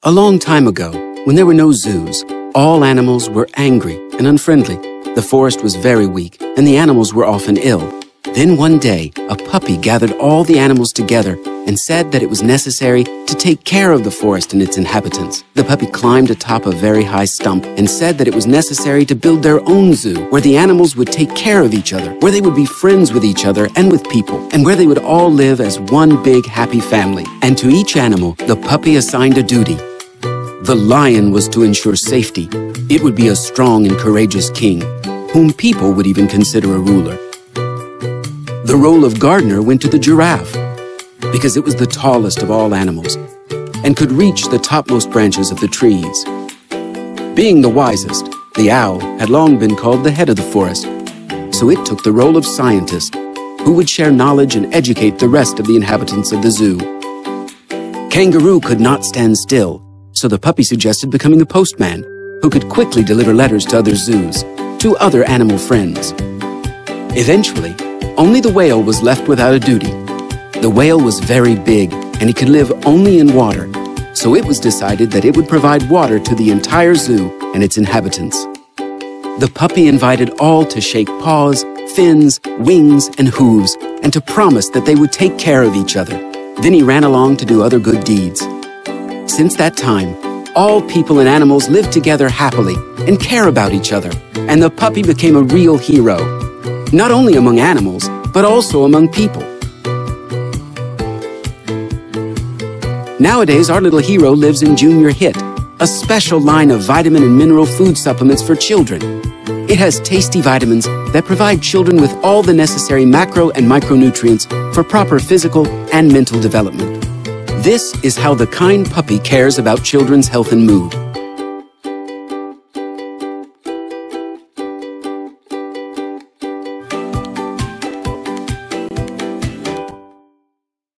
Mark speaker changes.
Speaker 1: A long time ago, when there were no zoos, all animals were angry and unfriendly. The forest was very weak, and the animals were often ill. Then one day, a puppy gathered all the animals together and said that it was necessary to take care of the forest and its inhabitants. The puppy climbed atop a very high stump and said that it was necessary to build their own zoo, where the animals would take care of each other, where they would be friends with each other and with people, and where they would all live as one big happy family. And to each animal, the puppy assigned a duty. The lion was to ensure safety. It would be a strong and courageous king, whom people would even consider a ruler. The role of gardener went to the giraffe, because it was the tallest of all animals and could reach the topmost branches of the trees. Being the wisest, the owl had long been called the head of the forest, so it took the role of scientist, who would share knowledge and educate the rest of the inhabitants of the zoo. Kangaroo could not stand still, so the puppy suggested becoming the postman, who could quickly deliver letters to other zoos, to other animal friends. Eventually, only the whale was left without a duty. The whale was very big, and it could live only in water, so it was decided that it would provide water to the entire zoo and its inhabitants. The puppy invited all to shake paws, fins, wings, and hooves, and to promise that they would take care of each other. Then he ran along to do other good deeds. Since that time, all people and animals live together happily and care about each other, and the puppy became a real hero, not only among animals, but also among people. Nowadays, our little hero lives in Junior Hit, a special line of vitamin and mineral food supplements for children. It has tasty vitamins that provide children with all the necessary macro and micronutrients for proper physical and mental development. This is how the kind puppy cares about children's health and mood.